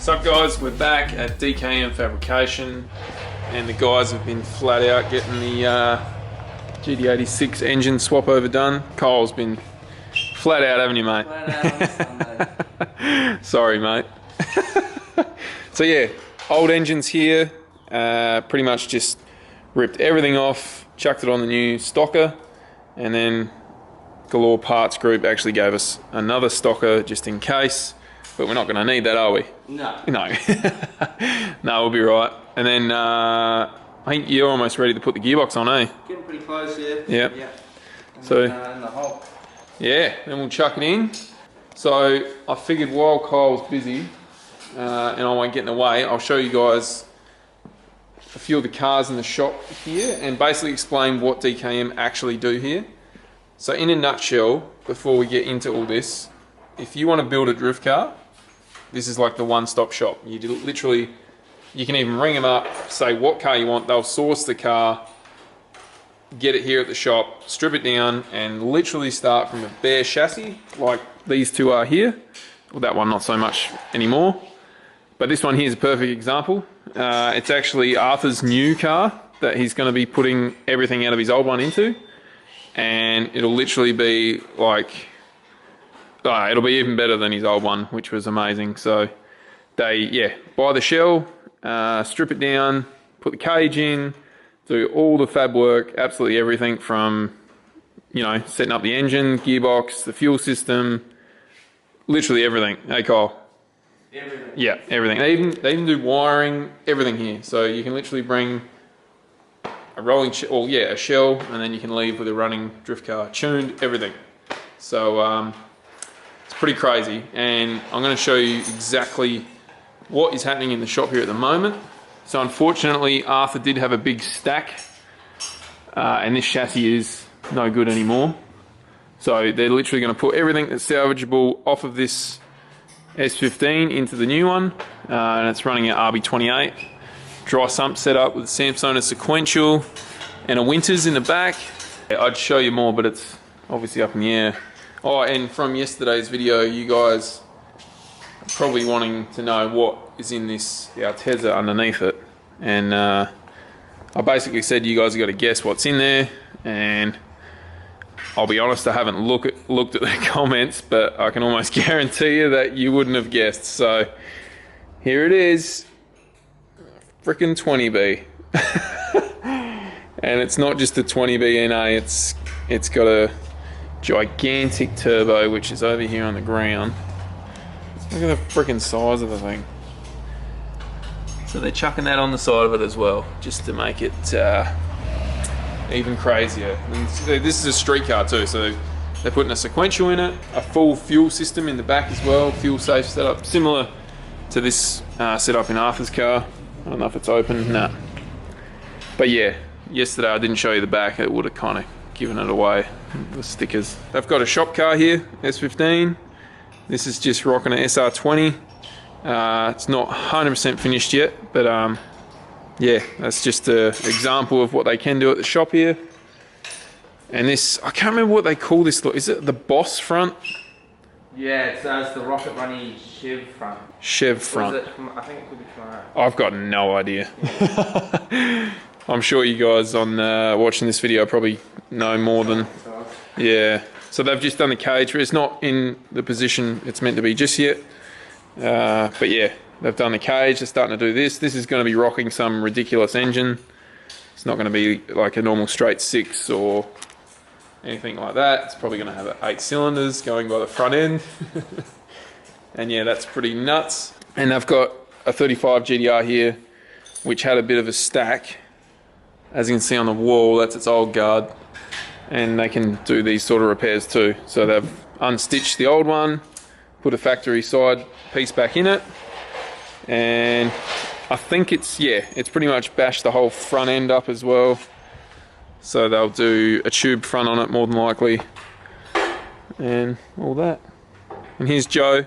What's up guys, we're back at DKM Fabrication and the guys have been flat out getting the GD86 engine swap over done. Cole's been flat out, haven't you mate? Flat out on Sunday. Sorry mate. So yeah, old engines here, pretty much just ripped everything off, chucked it on the new stocker, and then Galore Parts Group actually gave us another stocker just in case. But we're not going to need that, are we? No. No. No, we'll be right. And then I think you're almost ready to put the gearbox on, eh? Getting pretty close, yeah. Yep. Yeah. So, in the hole. yeah, then we'll chuck it in. So I figured while Kyle's busy and I won't get in the way, I'll show you guys a few of the cars in the shop here and basically explain what DKM actually do here. So in a nutshell, before we get into all this, if you want to build a drift car, this is like the one-stop shop. You literally, you can even ring them up, say what car you want, they'll source the car, get it here at the shop, strip it down, and literally start from a bare chassis, like these two are here. Well, that one not so much anymore, but this one here is a perfect example. It's actually Arthur's new car that he's going to be putting everything out of his old one into, and it'll literally be like, it'll be even better than his old one, which was amazing. So they, yeah, buy the shell, strip it down, put the cage in, do all the fab work, absolutely everything from, you know, setting up the engine, gearbox, the fuel system, literally everything. Hey Kyle? Everything. Yeah, everything. They even do wiring, everything here. So you can literally bring a rolling a shell, and then you can leave with a running drift car, tuned, everything. So it's pretty crazy, and I'm going to show you exactly what is happening in the shop here at the moment. So unfortunately, Arthur did have a big stack, and this chassis is no good anymore. So they're literally going to put everything that's salvageable off of this S15 into the new one, and it's running at RB28. Dry sump setup with Samsona sequential and a Winters in the back. I'd show you more, but it's obviously up in the air. Oh, and from yesterday's video, you guys are probably wanting to know what is in this, the Arteza underneath it. And I basically said you guys have got to guess what's in there. And I'll be honest, I haven't looked at the comments, but I can almost guarantee you that you wouldn't have guessed. So here it is, frickin' 20B. And it's not just a 20B NA, it's got a gigantic turbo which is over here on the ground. Look at the freaking size of the thing. So they're chucking that on the side of it as well, just to make it even crazier. And this is a street car too, so they're putting a sequential in it, a full fuel system in the back as well, fuel safe setup, similar to this setup in Arthur's car. I don't know if it's open, nah. But yeah, yesterday I didn't show you the back, it would have kind of given it away, the stickers. They've got a shop car here, S15. This is just rocking an SR20. It's not 100% finished yet, but yeah, that's just an example of what they can do at the shop here. And this, I can't remember what they call this, is it the Boss front? Yeah, it's the Rocket Bunny Chev front. Chev front. I think it could be tomorrow. I've got no idea. Yeah. I'm sure you guys on watching this video probably know more than... Yeah. So they've just done the cage. It's not in the position it's meant to be just yet. But yeah, they've done the cage. They're starting to do this. This is going to be rocking some ridiculous engine. It's not going to be like a normal straight 6 or anything like that. It's probably going to have 8 cylinders going by the front end. And yeah, that's pretty nuts. And they've got a 35 GDR here, which had a bit of a stack. As you can see on the wall, that's its old guard. and they can do these sort of repairs too. So they've unstitched the old one, put a factory side piece back in it, and I think it's pretty much bashed the whole front end up as well. So they'll do a tube front on it more than likely, and all that. And here's Jo.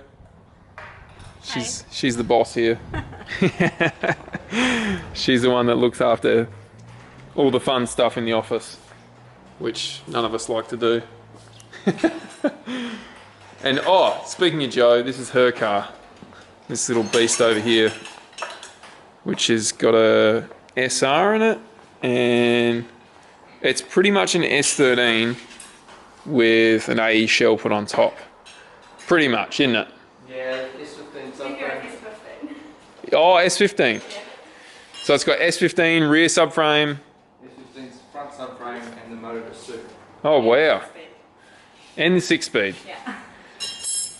She's the boss here. She's the one that looks after all the fun stuff in the office, which none of us like to do. And speaking of Jo, this is her car. This little beast over here, which has got a SR in it, and it's pretty much an S13 with an AE shell put on top. Pretty much, isn't it? Yeah, S15 subframe. Oh, S15. Yeah. So it's got S15 rear subframe. S15's front subframe and the motor is super. Oh wow. And the 6-speed. Yeah.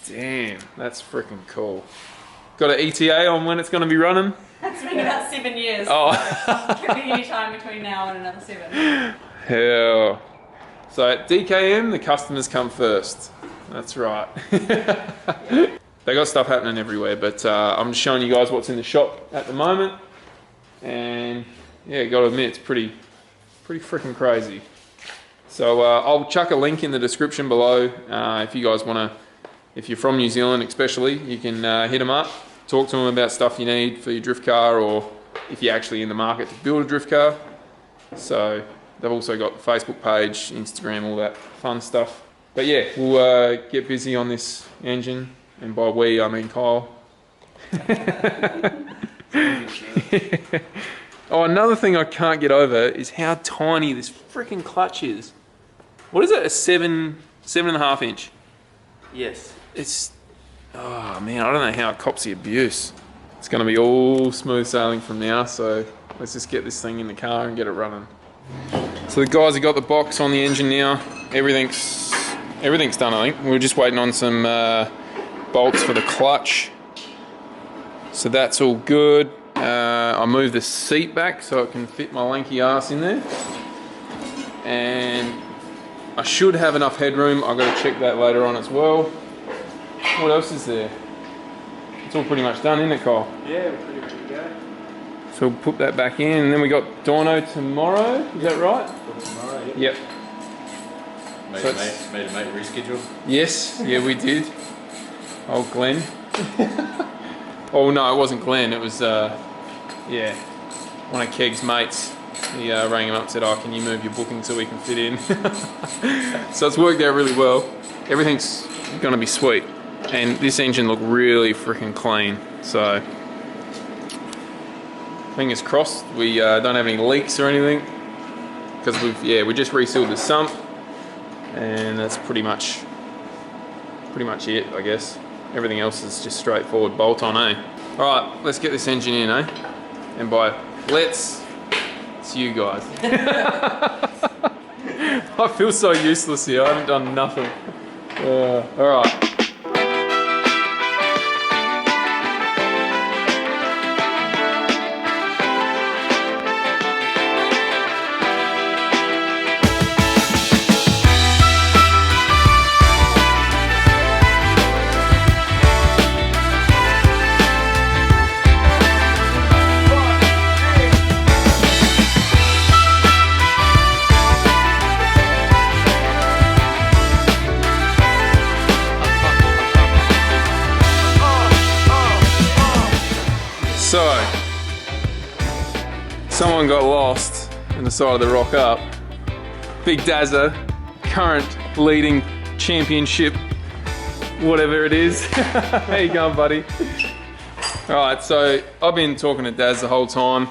Damn, that's freaking cool. Got an ETA on when it's going to be running? It's been about 7 years. Oh. So could be any time between now and another 7. Hell. So at DKM, the customers come first. That's right. They got stuff happening everywhere, but I'm just showing you guys what's in the shop at the moment. And yeah, gotta admit, it's pretty freaking crazy. So I'll chuck a link in the description below if you guys wanna, if you're from New Zealand especially, you can hit them up, talk to them about stuff you need for your drift car, or if you're actually in the market to build a drift car. So they've also got the Facebook page, Instagram, all that fun stuff. But yeah, we'll get busy on this engine, and by we I mean Kyle. Oh, another thing I can't get over is how tiny this freaking clutch is. What is it? A 7.5 inch? Yes. It's, oh man, I don't know how it cops the abuse. It's going to be all smooth sailing from now, so let's just get this thing in the car and get it running. So the guys have got the box on the engine now. Everything's done, I think. We're just waiting on some bolts for the clutch. So that's all good. I moved the seat back so it can fit my lanky ass in there. And I should have enough headroom. I've got to check that later on as well. What else is there? It's all pretty much done, isn't it, Kyle? Yeah, we're pretty ready to go. So we'll put that back in, and then we got Dorno tomorrow, is that right? Tomorrow, yeah. Yep. Made a mate reschedule? Yes, yeah, we did. Oh, Glenn. Oh no, it wasn't Glenn, it was yeah, one of Keg's mates. He rang him up and said, oh, can you move your booking so we can fit in? So it's worked out really well. Everything's gonna be sweet. And this engine looked really freaking clean. So fingers crossed we don't have any leaks or anything. Because we just resealed the sump. And that's pretty much it, I guess. Everything else is just straightforward bolt on, eh? Alright, let's get this engine in, eh? And by let's, it's you guys. I feel so useless here, I haven't done nothing. Alright. So, someone got lost in the side of the rock up. Big Dazza, current leading championship, whatever it is. How you going, buddy? Alright, so I've been talking to Daz the whole time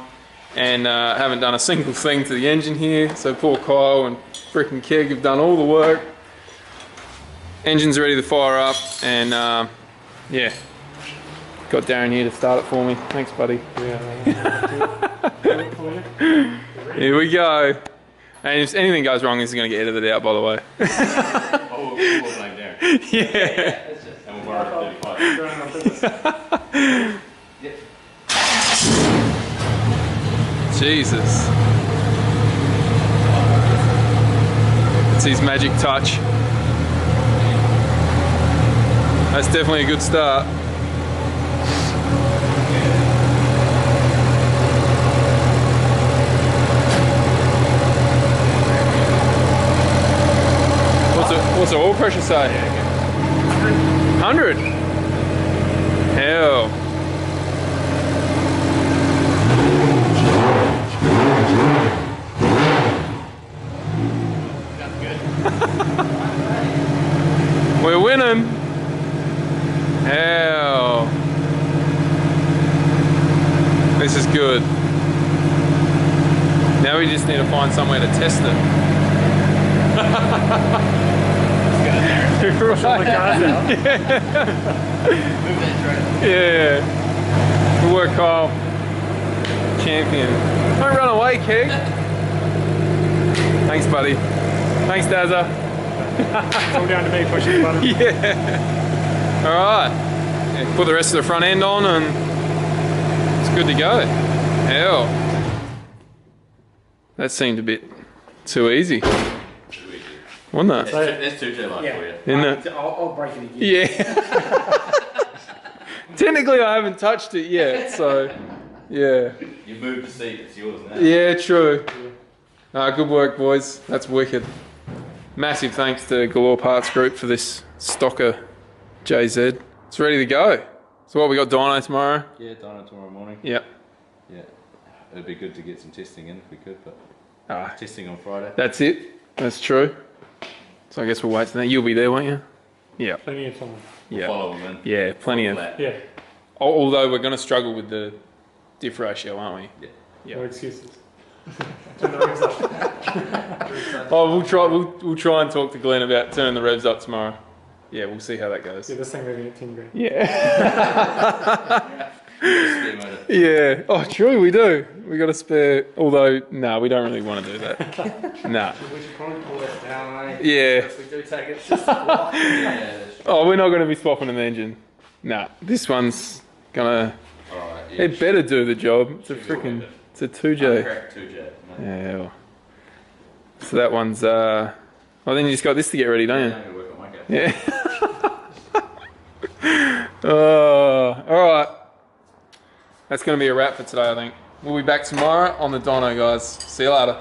and haven't done a single thing to the engine here. So poor Kyle and freaking Keg have done all the work. Engine's ready to fire up, and yeah. Got Darren here to start it for me. Thanks, buddy. Here we go. And if anything goes wrong, this is going to get edited out, by the way. Oh, we'll blame Darren. Yeah. And we'll borrow 35. Jesus. That's his magic touch. That's definitely a good start. What's the oil pressure say? 100? Hell. We're winning. Hell. This is good. Now we just need to find somewhere to test it. Yeah. Good work, Kyle. Champion. Don't run away, Keg. Thanks, buddy. Thanks, Dazza. It's all down to me pushing the button. Yeah. Alright. Yeah, put the rest of the front end on and it's good to go. Hell. That seemed a bit too easy. Wasn't it? That's 2J life for you. Isn't it? I'll break it again. Yeah. Technically I haven't touched it yet, so yeah. You moved the seat, it's yours now. Yeah, true. Good work, boys. That's wicked. Massive thanks to Galore Parts Group for this stocker JZ. It's ready to go. So what, we got dyno tomorrow? Yeah, dyno tomorrow morning. Yep. Yeah. It'd be good to get some testing in if we could, but testing on Friday. That's it. That's true. So I guess we'll wait till that. You'll be there, won't you? Yeah. Plenty of time. Yeah. Follow them in. Yeah, plenty of. Yeah. Although we're going to struggle with the diff ratio, aren't we? Yeah. Yeah. No excuses. Turn the revs up. Oh, we'll try and talk to Glenn about turning the revs up tomorrow. Yeah, we'll see how that goes. Yeah, this thing moving at 10 grand. Yeah. Spare motor. Yeah. Oh, true, we do. We got a spare. Although, no, we don't really want to do that. Nah. We should probably pull it down, mate. Yeah. If we do take it, just block. Yeah. Oh, we're not going to be swapping an engine. Nah. This one's gonna. Alright, yeah. It better do the job. It's a freaking. It's a 2J. Crack 2J. mate. Yeah. Well. So that one's. Well, then you just got this to get ready, don't you? I'm gonna work on my car. Yeah. All right. That's going to be a wrap for today, I think. We'll be back tomorrow on the dyno, guys. See you later.